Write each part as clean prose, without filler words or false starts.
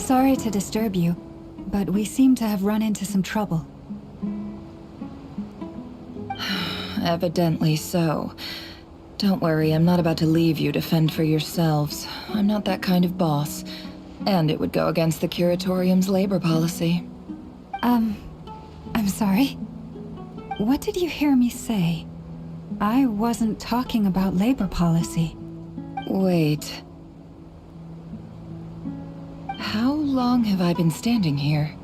Sorry to disturb you, but we seem to have run into some trouble. Evidently so. Don't worry, I'm not about to leave you to fend for yourselves. I'm not that kind of boss. And it would go against the Curatorium's labor policy. I'm sorry? What did you hear me say? I wasn't talking about labor policy. Wait. How long have I been standing here?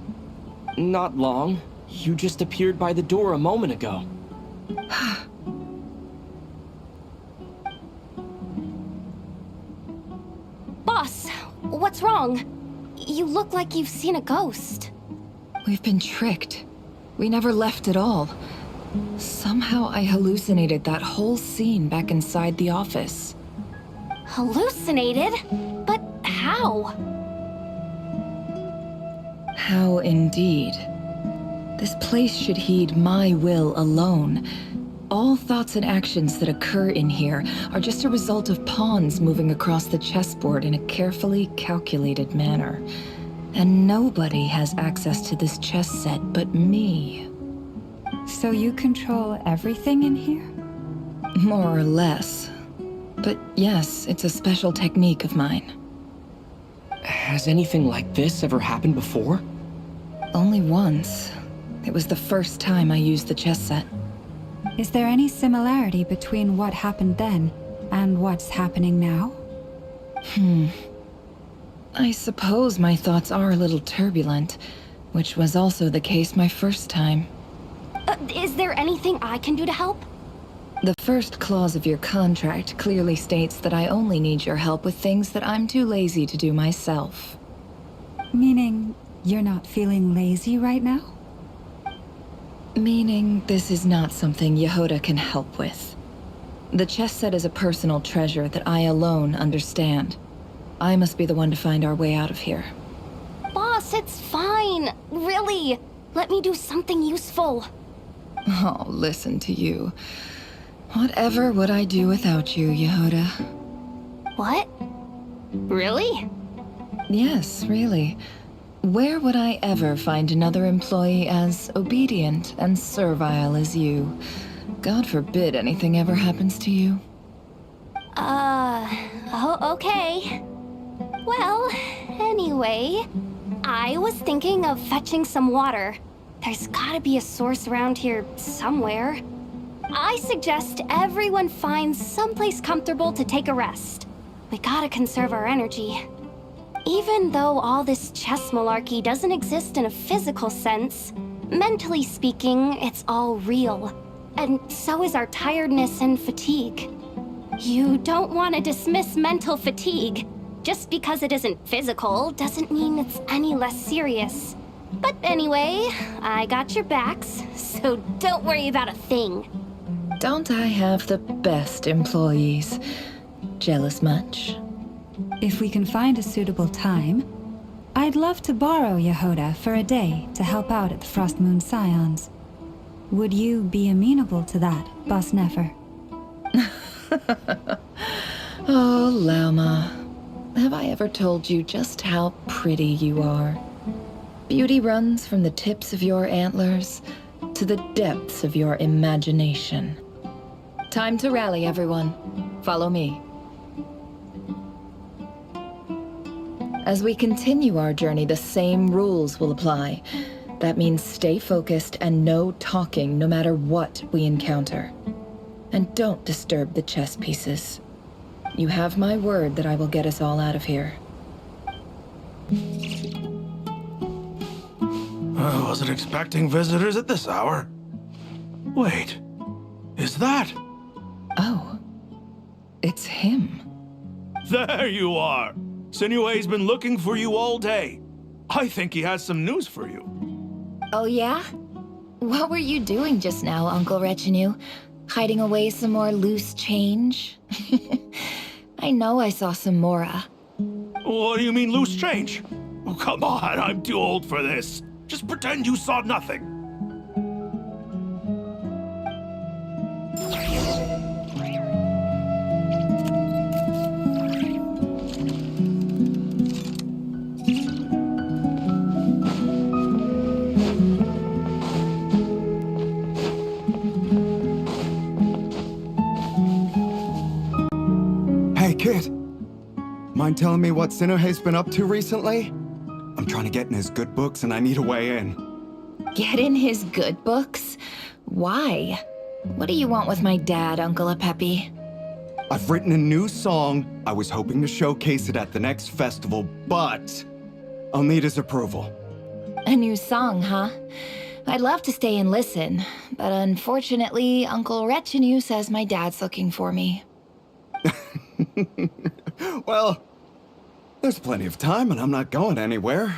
Not long. You just appeared by the door a moment ago. Boss, what's wrong? You look like you've seen a ghost. We've been tricked. We never left at all. Somehow I hallucinated that whole scene back inside the office. Hallucinated? But how? How indeed. This place should heed my will alone. All thoughts and actions that occur in here are just a result of pawns moving across the chessboard in a carefully calculated manner. And nobody has access to this chess set but me. So you control everything in here? More or less. But yes, it's a special technique of mine. Has anything like this ever happened before? Only once. It was the first time I used the chess set. Is there any similarity between what happened then and what's happening now? I suppose my thoughts are a little turbulent, which was also the case my first time. Is there anything I can do to help? The first clause of your contract clearly states that I only need your help with things that I'm too lazy to do myself. Meaning, you're not feeling lazy right now? Meaning, this is not something Yehoda can help with. The chess set is a personal treasure that I alone understand. I must be the one to find our way out of here. Boss, it's fine. Really. Let me do something useful. Oh, listen to you. Whatever would I do without you, Yehoda? What? Really? Yes, really. Where would I ever find another employee as obedient and servile as you? God forbid anything ever happens to you. Oh, okay. Well, anyway, I was thinking of fetching some water. There's gotta be a source around here somewhere. I suggest everyone finds someplace comfortable to take a rest. We gotta conserve our energy. Even though all this chess malarkey doesn't exist in a physical sense, mentally speaking, it's all real. And so is our tiredness and fatigue. You don't want to dismiss mental fatigue. Just because it isn't physical doesn't mean it's any less serious. But anyway, I got your backs, so don't worry about a thing. Don't I have the best employees? Jealous much? If we can find a suitable time, I'd love to borrow Yehoda for a day to help out at the Frost Moon Scions. Would you be amenable to that, Boss Nefer? Oh, Lauma. Have I ever told you just how pretty you are? Beauty runs from the tips of your antlers to the depths of your imagination. Time to rally, everyone. Follow me. As we continue our journey, the same rules will apply. That means stay focused and no talking no matter what we encounter. And don't disturb the chess pieces. You have my word that I will get us all out of here. I wasn't expecting visitors at this hour. Wait, is that? Oh, it's him. There you are! Sinue's been looking for you all day. I think he has some news for you. Oh yeah? What were you doing just now, Uncle Retinue? Hiding away some more loose change? I know I saw some Mora. What do you mean loose change? Oh, come on, I'm too old for this. Just pretend you saw nothing. kid. Mind telling me what Sinuhe's been up to recently? I'm trying to get in his good books and I need a way in. Get in his good books? Why? What do you want with my dad, Uncle Apepi? I've written a new song. I was hoping to showcase it at the next festival, but I'll need his approval. A new song, huh? I'd love to stay and listen, but unfortunately, Uncle Retinue says my dad's looking for me. Well, there's plenty of time and I'm not going anywhere.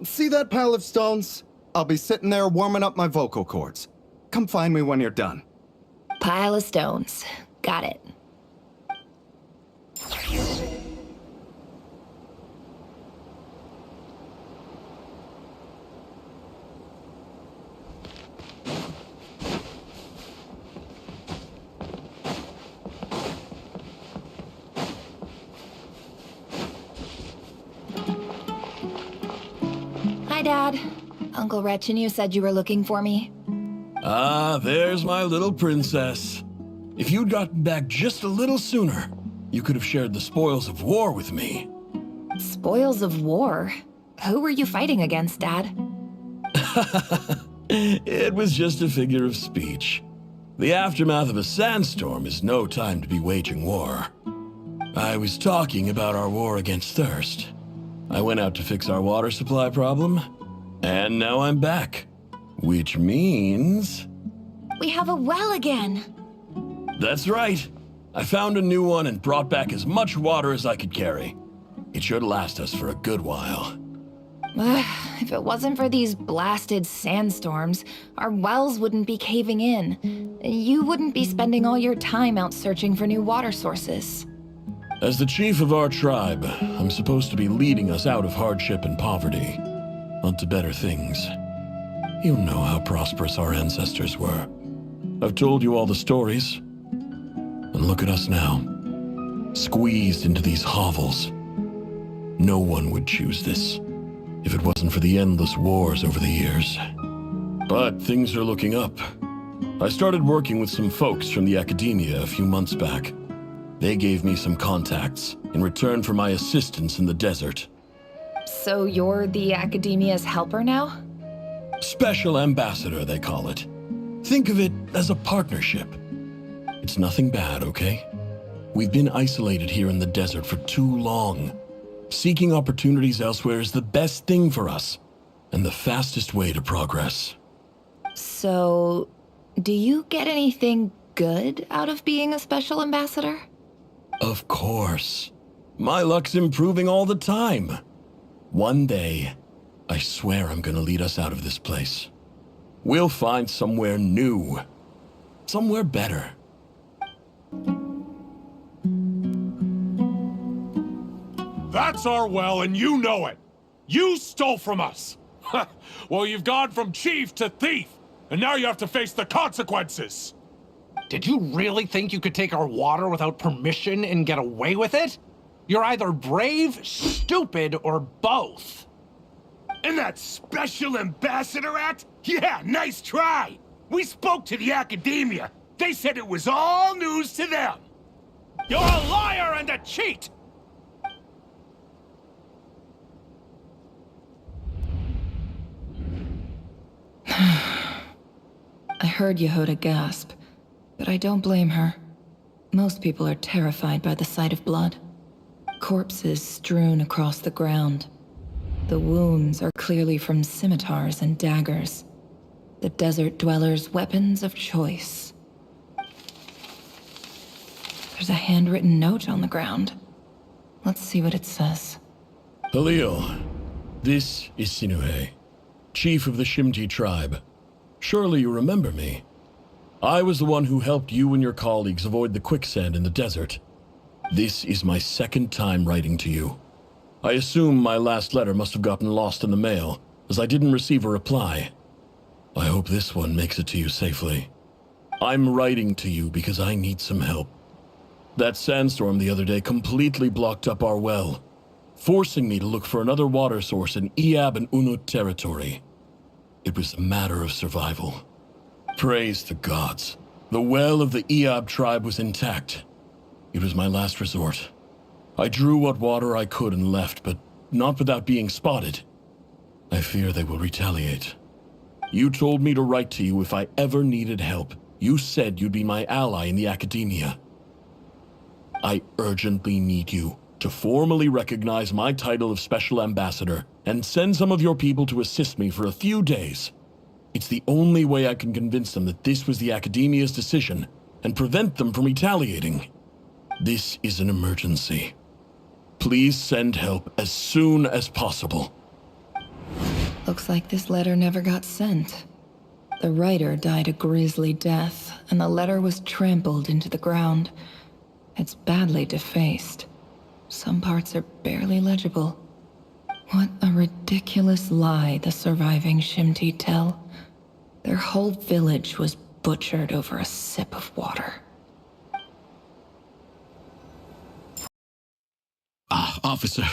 See that pile of stones? I'll be sitting there warming up my vocal cords. Come find me when you're done. Pile of stones. Got it. Hi, Dad. Uncle Retinue said you were looking for me. Ah, there's my little princess. If you'd gotten back just a little sooner, you could have shared the spoils of war with me. Spoils of war? Who were you fighting against, Dad? It was just a figure of speech. The aftermath of a sandstorm is no time to be waging war. I was talking about our war against thirst. I went out to fix our water supply problem, and now I'm back. Which means... We have a well again! That's right. I found a new one and brought back as much water as I could carry. It should last us for a good while. If it wasn't for these blasted sandstorms, our wells wouldn't be caving in. You wouldn't be spending all your time out searching for new water sources. As the chief of our tribe, I'm supposed to be leading us out of hardship and poverty, onto better things. You know how prosperous our ancestors were. I've told you all the stories. And look at us now, squeezed into these hovels. No one would choose this, if it wasn't for the endless wars over the years. But things are looking up. I started working with some folks from the academia a few months back. They gave me some contacts in return for my assistance in the desert. So you're the academia's helper now? Special ambassador, they call it. Think of it as a partnership. It's nothing bad, okay? We've been isolated here in the desert for too long. Seeking opportunities elsewhere is the best thing for us, and the fastest way to progress. So, do you get anything good out of being a special ambassador? Of course. My luck's improving all the time. One day, I swear I'm gonna lead us out of this place. We'll find somewhere new. Somewhere better. That's our well, and you know it. You stole from us. Well, you've gone from chief to thief, and now you have to face the consequences. Did you really think you could take our water without permission and get away with it? You're either brave, stupid, or both. And that Special Ambassador Act? Yeah, nice try. We spoke to the academia. They said it was all news to them. You're a liar and a cheat! I heard Yehoda gasp, but I don't blame her. Most people are terrified by the sight of blood. Corpses strewn across the ground. The wounds are clearly from scimitars and daggers. The desert dwellers' weapons of choice. There's a handwritten note on the ground. Let's see what it says. Halil, this is Sinuhe, chief of the Shimti tribe. Surely you remember me. I was the one who helped you and your colleagues avoid the quicksand in the desert. This is my second time writing to you. I assume my last letter must have gotten lost in the mail, as I didn't receive a reply. I hope this one makes it to you safely. I'm writing to you because I need some help. That sandstorm the other day completely blocked up our well, forcing me to look for another water source in Iab and Unut territory. It was a matter of survival. Praise the gods. The well of the Iab tribe was intact. It was my last resort. I drew what water I could and left, but not without being spotted. I fear they will retaliate. You told me to write to you if I ever needed help. You said you'd be my ally in the academia. I urgently need you to formally recognize my title of Special Ambassador and send some of your people to assist me for a few days. It's the only way I can convince them that this was the academia's decision and prevent them from retaliating. This is an emergency. Please send help as soon as possible. Looks like this letter never got sent. The writer died a grisly death, and the letter was trampled into the ground. It's badly defaced. Some parts are barely legible. What a ridiculous lie the surviving Shimti tell. Their whole village was butchered over a sip of water. Ah, officer.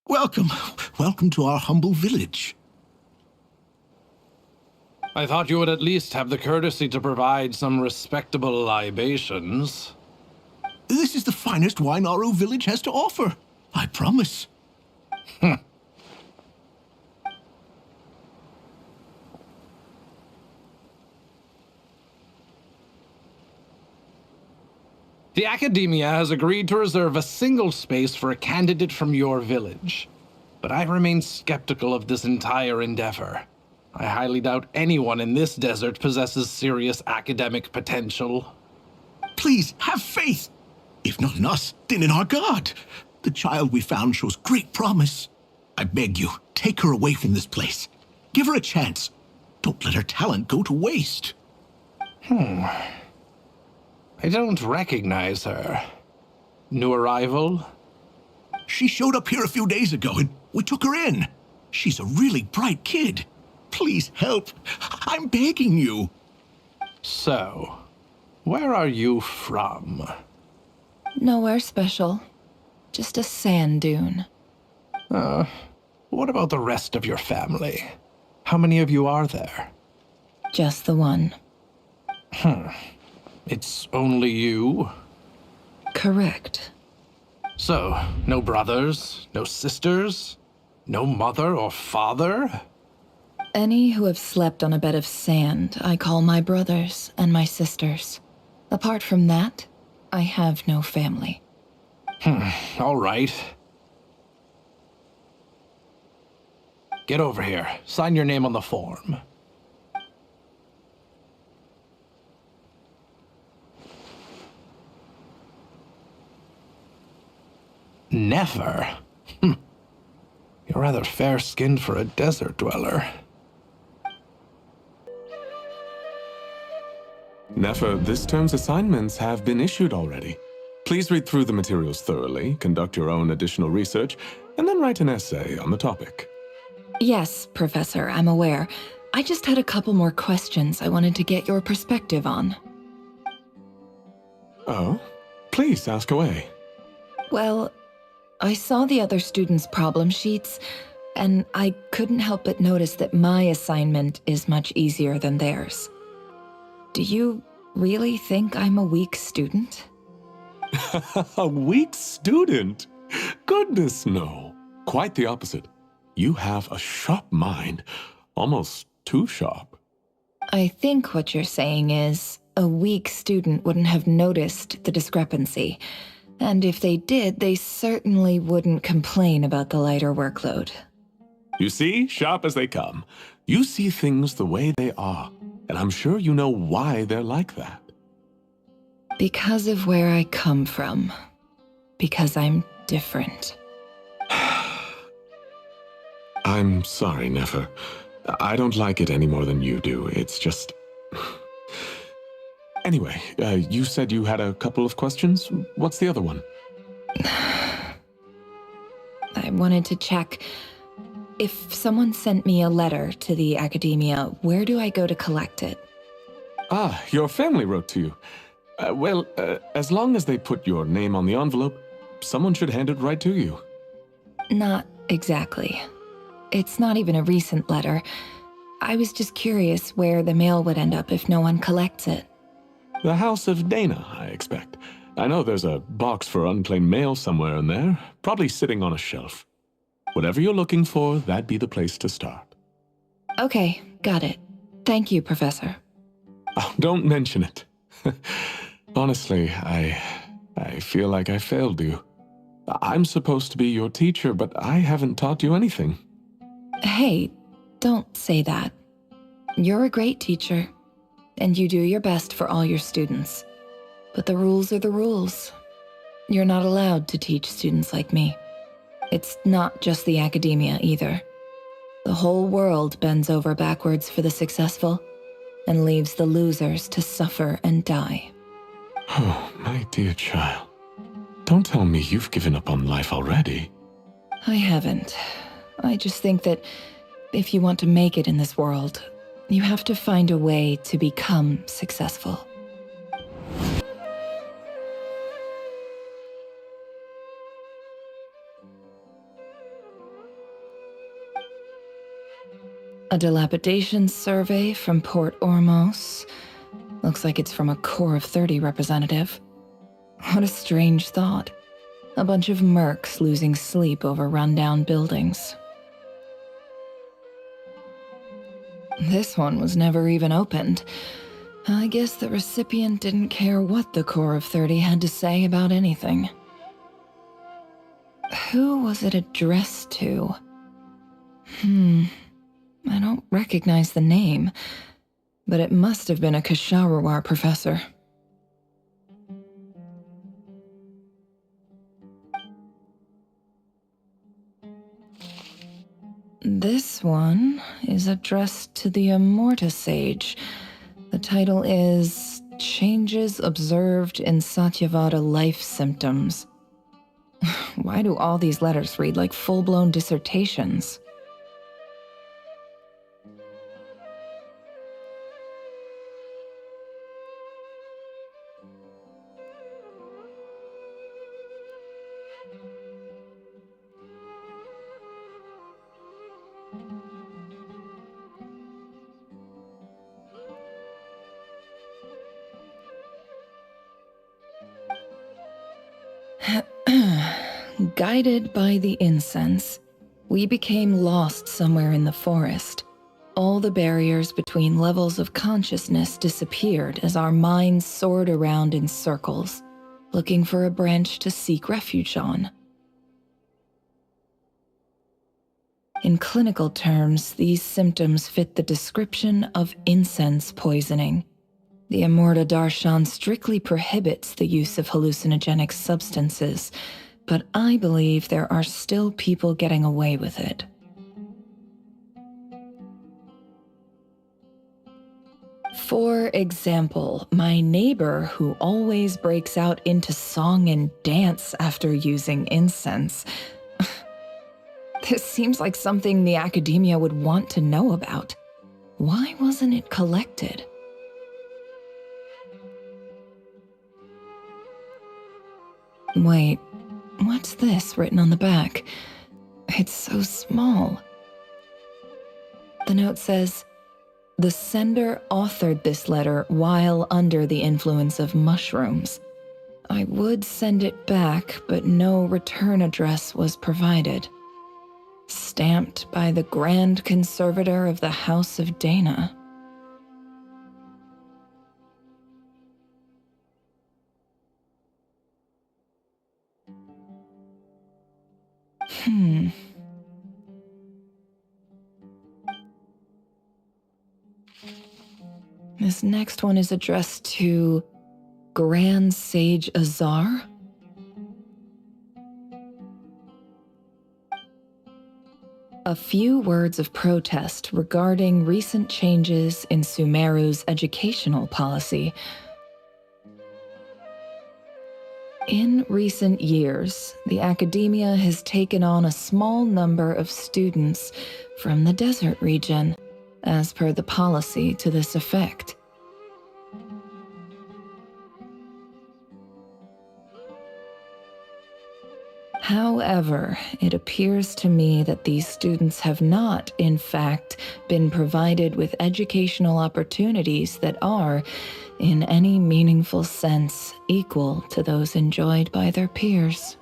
Welcome. Welcome to our humble village. I thought you would at least have the courtesy to provide some respectable libations. This is the finest wine Aru village has to offer. I promise. The Academia has agreed to reserve a single space for a candidate from your village. But I remain skeptical of this entire endeavor. I highly doubt anyone in this desert possesses serious academic potential. Please, have faith. If not in us, then in our god. The child we found shows great promise. I beg you, take her away from this place. Give her a chance. Don't let her talent go to waste. I don't recognize her. New arrival? She showed up here a few days ago and we took her in. She's a really bright kid. Please help. I'm begging you. So, where are you from? Nowhere special. Just a sand dune. What about the rest of your family? How many of you are there? Just the one. It's only you? Correct. So, no brothers, no sisters, no mother or father? Any who have slept on a bed of sand, I call my brothers and my sisters. Apart from that, I have no family. All right. Get over here. Sign your name on the form. Never? You're rather fair-skinned for a desert dweller. Nefer, this term's assignments have been issued already. Please read through the materials thoroughly, conduct your own additional research, and then write an essay on the topic. Yes, Professor, I'm aware. I just had a couple more questions I wanted to get your perspective on. Oh? Please ask away. Well, I saw the other students' problem sheets, and I couldn't help but notice that my assignment is much easier than theirs. Do you really think I'm a weak student? A weak student? Goodness, no. Quite the opposite. You have a sharp mind, almost too sharp. I think what you're saying is, a weak student wouldn't have noticed the discrepancy. And if they did, they certainly wouldn't complain about the lighter workload. You see, sharp as they come. You see things the way they are, and I'm sure you know why they're like that. Because of where I come from. Because I'm different. I'm sorry, Nefer. I don't like it any more than you do. It's just... Anyway, you said you had a couple of questions. What's the other one? I wanted to check. If someone sent me a letter to the Academia, where do I go to collect it? Ah, your family wrote to you. Well, as long as they put your name on the envelope, someone should hand it right to you. Not exactly. It's not even a recent letter. I was just curious where the mail would end up if no one collects it. The House of Dana, I expect. I know there's a box for unclaimed mail somewhere in there, probably sitting on a shelf. Whatever you're looking for, that'd be the place to start. Okay, got it. Thank you, Professor. Oh, don't mention it. Honestly, I feel like I failed you. I'm supposed to be your teacher, but I haven't taught you anything. Hey, don't say that. You're a great teacher, and you do your best for all your students. But the rules are the rules. You're not allowed to teach students like me. It's not just the academia either. The whole world bends over backwards for the successful and leaves the losers to suffer and die. Oh, my dear child. Don't tell me you've given up on life already. I haven't. I just think that if you want to make it in this world, you have to find a way to become successful. A dilapidation survey from Port Ormos. Looks like it's from a Core of 30 representative. What a strange thought. A bunch of mercs losing sleep over rundown buildings. This one was never even opened. I guess the recipient didn't care what the Core of 30 had to say about anything. Who was it addressed to? I don't recognize the name, but it must have been a Kasharawar professor. This one is addressed to the Immorta Sage. The title is Changes Observed in Satyavada Life Symptoms. Why do all these letters read like full-blown dissertations? Guided by the incense, we became lost somewhere in the forest. All the barriers between levels of consciousness disappeared as our minds soared around in circles, looking for a branch to seek refuge on. In clinical terms, these symptoms fit the description of incense poisoning. The Immorta Darshan strictly prohibits the use of hallucinogenic substances, but I believe there are still people getting away with it. For example, my neighbor who always breaks out into song and dance after using incense. This seems like something the academia would want to know about. Why wasn't it collected? Wait, what's this written on the back? It's so small. The note says, "The sender authored this letter while under the influence of mushrooms. I would send it back, but no return address was provided. Stamped by the Grand Conservator of the House of Dana." This next one is addressed to Grand Sage Azar. A few words of protest regarding recent changes in Sumeru's educational policy. In recent years, the academia has taken on a small number of students from the desert region, as per the policy to this effect. However, it appears to me that these students have not, in fact, been provided with educational opportunities that are, in any meaningful sense, equal to those enjoyed by their peers.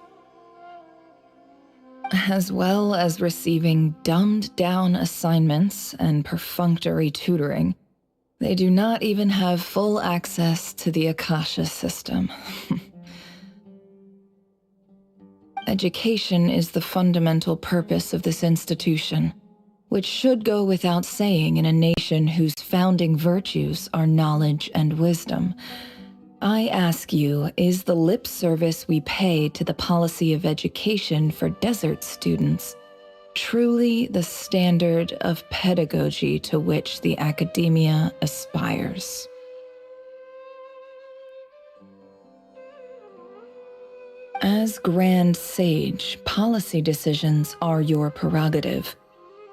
As well as receiving dumbed-down assignments and perfunctory tutoring, they do not even have full access to the Akasha system. Education is the fundamental purpose of this institution, which should go without saying in a nation whose founding virtues are knowledge and wisdom. I ask you, is the lip service we pay to the policy of education for desert students truly the standard of pedagogy to which the academia aspires? As Grand Sage, policy decisions are your prerogative,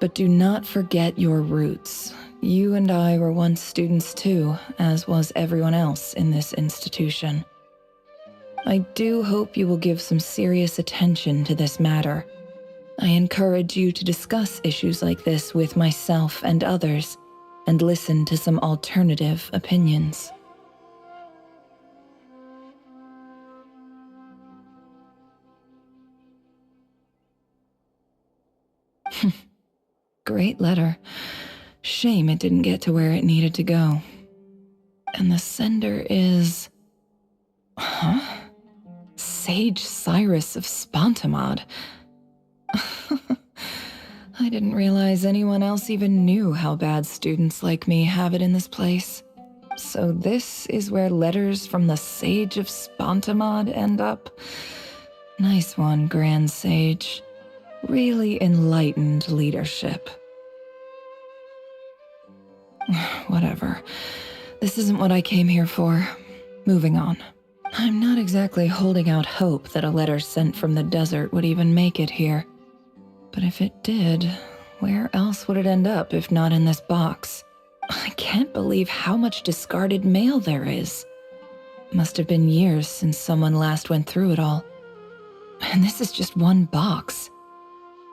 but do not forget your roots. You and I were once students too, as was everyone else in this institution. I do hope you will give some serious attention to this matter. I encourage you to discuss issues like this with myself and others, and listen to some alternative opinions. Great letter. Shame it didn't get to where it needed to go. And the sender is... Huh? Sage Cyrus of Spontamod. I didn't realize anyone else even knew how bad students like me have it in this place. So this is where letters from the Sage of Spontamod end up? Nice one, Grand Sage. Really enlightened leadership. Whatever. This isn't what I came here for. Moving on. I'm not exactly holding out hope that a letter sent from the desert would even make it here. But if it did, where else would it end up if not in this box? I can't believe how much discarded mail there is. Must have been years since someone last went through it all. And this is just one box.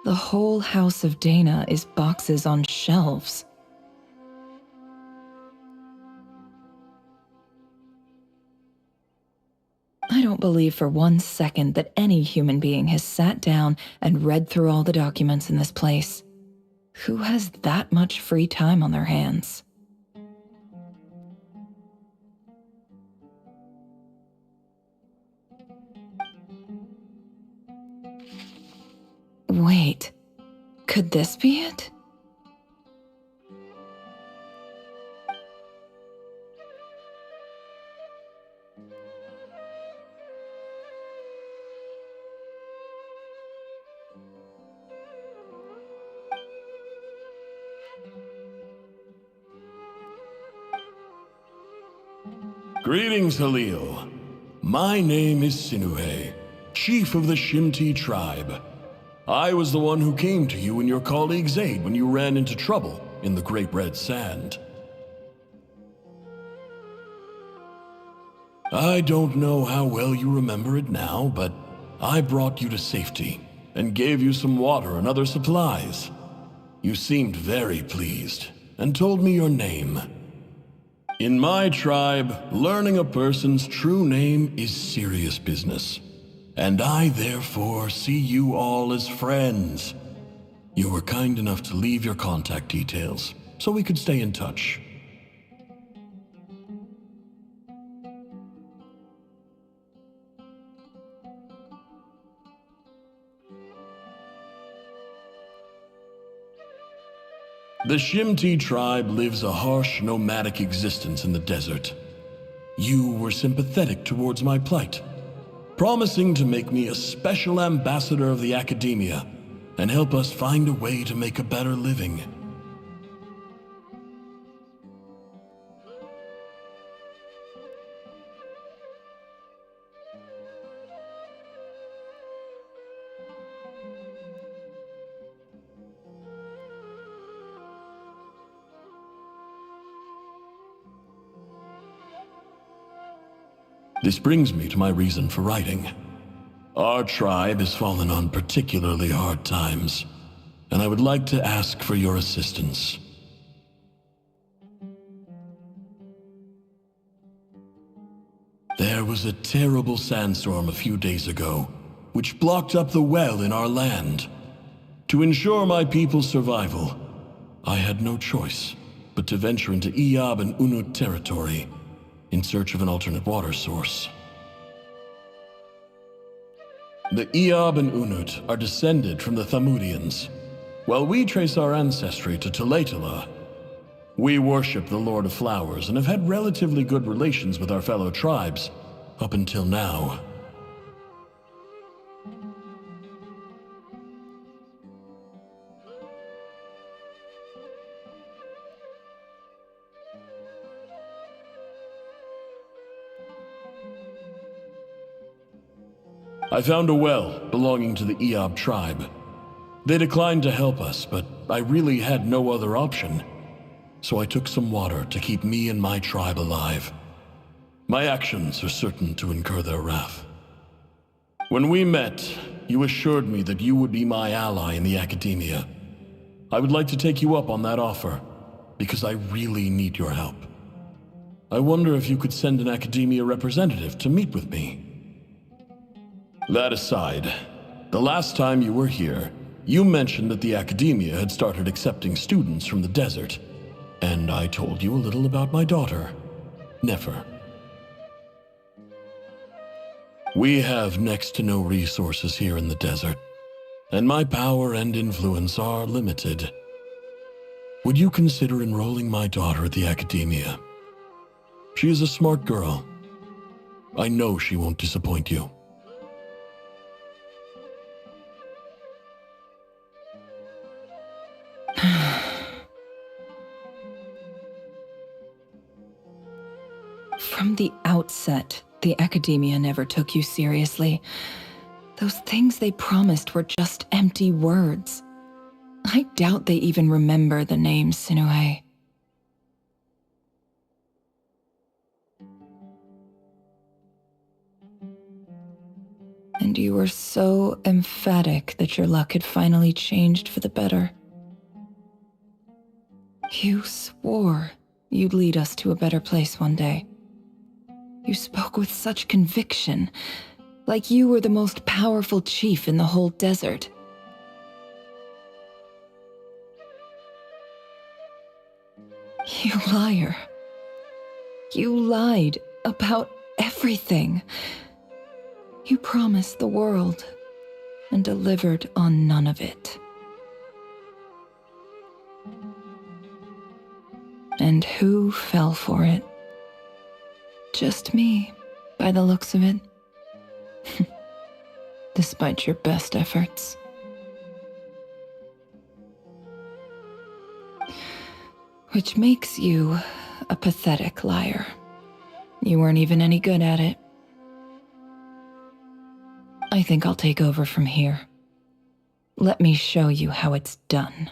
The whole house of Dana is boxes on shelves. I don't believe for 1 second that any human being has sat down and read through all the documents in this place. Who has that much free time on their hands? Wait, could this be it? Greetings, Halil. My name is Sinuhe, chief of the Shimti tribe. I was the one who came to you and your colleague Zaid when you ran into trouble in the Great Red Sand. I don't know how well you remember it now, but I brought you to safety and gave you some water and other supplies. You seemed very pleased and told me your name. In my tribe, learning a person's true name is serious business, and I therefore see you all as friends. You were kind enough to leave your contact details, so we could stay in touch. The Shimti tribe lives a harsh, nomadic existence in the desert. You were sympathetic towards my plight, promising to make me a special ambassador of the academia and help us find a way to make a better living. This brings me to my reason for writing. Our tribe has fallen on particularly hard times, and I would like to ask for your assistance. There was a terrible sandstorm a few days ago, which blocked up the well in our land. To ensure my people's survival, I had no choice but to venture into Iyab and Unut territory in search of an alternate water source. The Iyab and Unut are descended from the Thamudians, while we trace our ancestry to Tulatala. We worship the Lord of Flowers and have had relatively good relations with our fellow tribes up until now. I found a well belonging to the Iyab tribe. They declined to help us, but I really had no other option. So I took some water to keep me and my tribe alive. My actions are certain to incur their wrath. When we met, you assured me that you would be my ally in the academia. I would like to take you up on that offer, because I really need your help. I wonder if you could send an academia representative to meet with me. That aside, the last time you were here, you mentioned that the academia had started accepting students from the desert, and I told you a little about my daughter, Nefer. We have next to no resources here in the desert, and my power and influence are limited. Would you consider enrolling my daughter at the academia? She is a smart girl. I know she won't disappoint you. From the outset, the academia never took you seriously. Those things they promised were just empty words. I doubt they even remember the name Sinuhe. And you were so emphatic that your luck had finally changed for the better. You swore you'd lead us to a better place one day. You spoke with such conviction, like you were the most powerful chief in the whole desert. You liar. You lied about everything. You promised the world and delivered on none of it. And who fell for it? Just me, by the looks of it. Despite your best efforts. Which makes you a pathetic liar. You weren't even any good at it. I think I'll take over from here. Let me show you how it's done.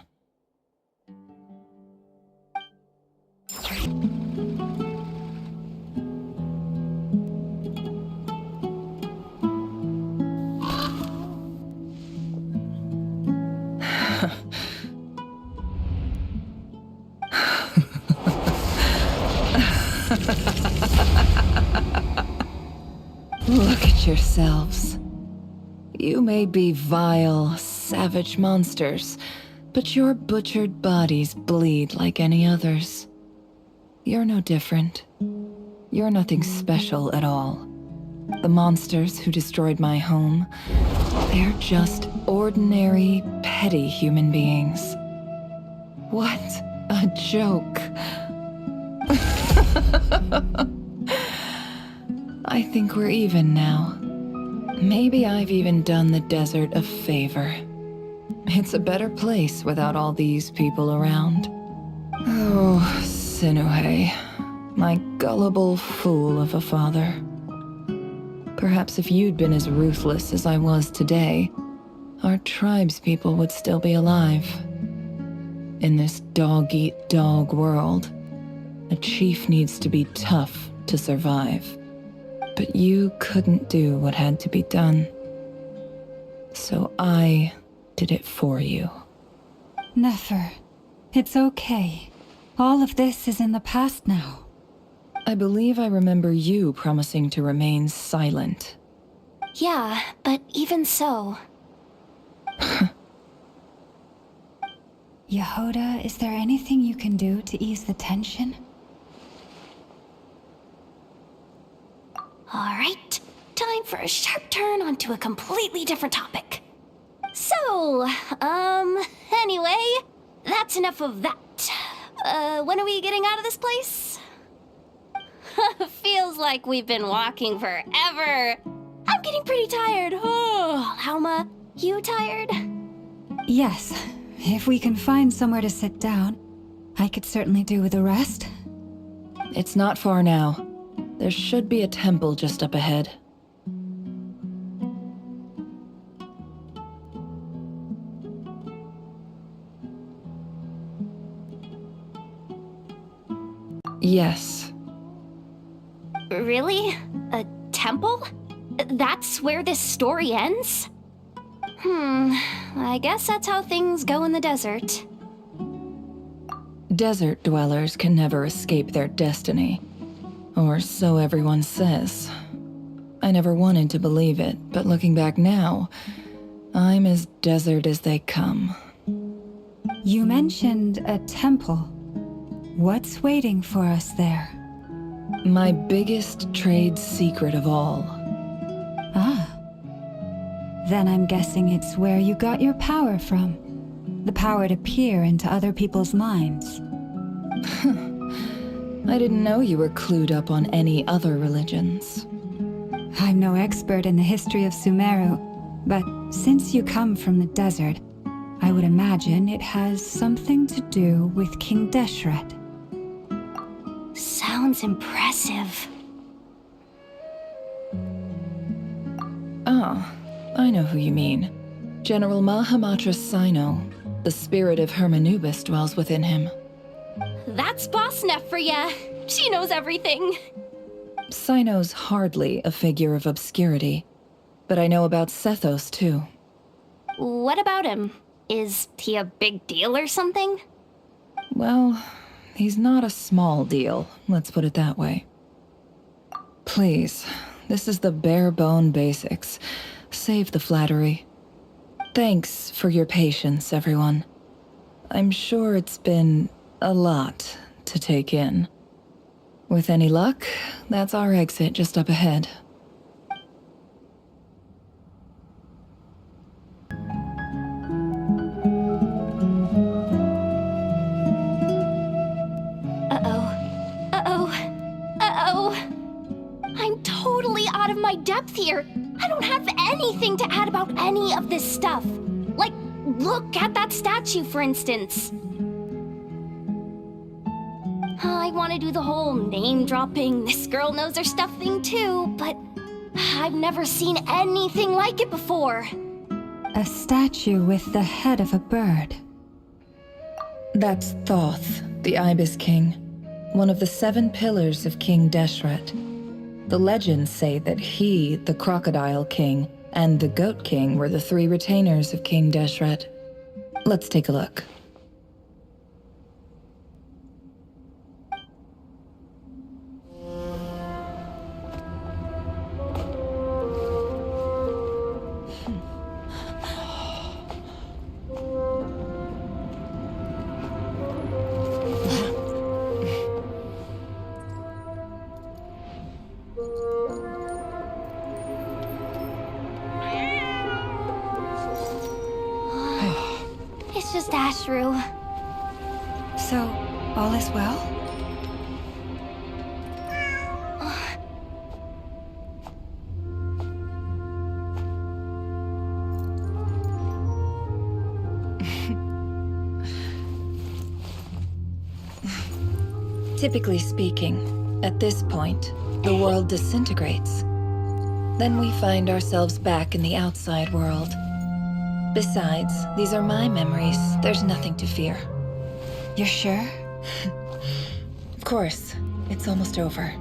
Look at yourselves. You may be vile, savage monsters, but your butchered bodies bleed like any others. You're no different. You're nothing special at all. The monsters who destroyed my home, they're just ordinary, petty human beings. What a joke. I think we're even now. Maybe I've even done the desert a favor. It's a better place without all these people around. Oh, Sinuhe, my gullible fool of a father. Perhaps if you'd been as ruthless as I was today, our tribespeople would still be alive. In this dog-eat-dog world, a chief needs to be tough to survive. But you couldn't do what had to be done. So I did it for you. Nefer, it's okay. All of this is in the past now. I believe I remember you promising to remain silent. Yeah, but even so. Yehoda, is there anything you can do to ease the tension? Alright, time for a sharp turn onto a completely different topic. So, anyway, that's enough of that. When are we getting out of this place? Feels like we've been walking forever. I'm getting pretty tired. Oh, Alma, you tired? Yes. If we can find somewhere to sit down, I could certainly do with a rest. It's not far now. There should be a temple just up ahead. Yes. Really? A temple? That's where this story ends? I guess that's how things go in the desert. Desert dwellers can never escape their destiny. Or so everyone says. I never wanted to believe it, but looking back now, I'm as desert as they come. You mentioned a temple. What's waiting for us there? My biggest trade secret of all. Ah. Then I'm guessing it's where you got your power from. The power to peer into other people's minds. I didn't know you were clued up on any other religions. I'm no expert in the history of Sumeru, but since you come from the desert, I would imagine it has something to do with King Deshret. Sounds impressive. Ah, I know who you mean. General Mahamatra Sino. The spirit of Hermanubis dwells within him. That's Boss Neff for ya. She knows everything. Sino's hardly a figure of obscurity, but I know about Sethos too. What about him? Is he a big deal or something? Well, he's not a small deal, let's put it that way. Please, this is the bare-bone basics. Save the flattery. Thanks for your patience, everyone. I'm sure it's been a lot to take in. With any luck, that's our exit just up ahead. I'm totally out of my depth here. I don't have anything to add about any of this stuff. Like, look at that statue, for instance. I want to do the whole name-dropping, this girl knows her stuff thing too, but I've never seen anything like it before. A statue with the head of a bird. That's Thoth, the Ibis King, one of the 7 pillars of King Deshret. The legends say that he, the Crocodile King, and the Goat King were the 3 retainers of King Deshret. Let's take a look. It's just Ashru. So, all is well? Typically speaking, at this point, the world disintegrates. Then we find ourselves back in the outside world. Besides, these are my memories. There's nothing to fear. You're sure? Of course. It's almost over.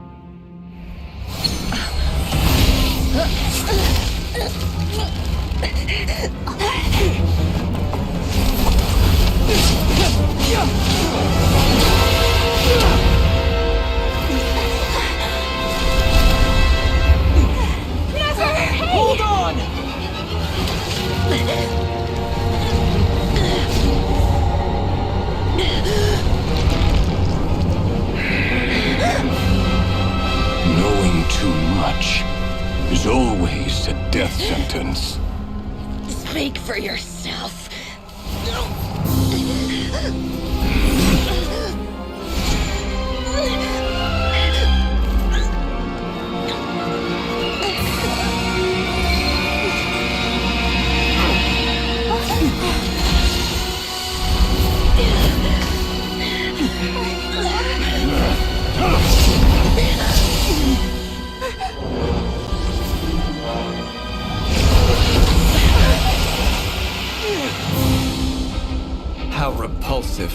Hold on! Knowing too much is always a death sentence. Speak for yourself. How repulsive.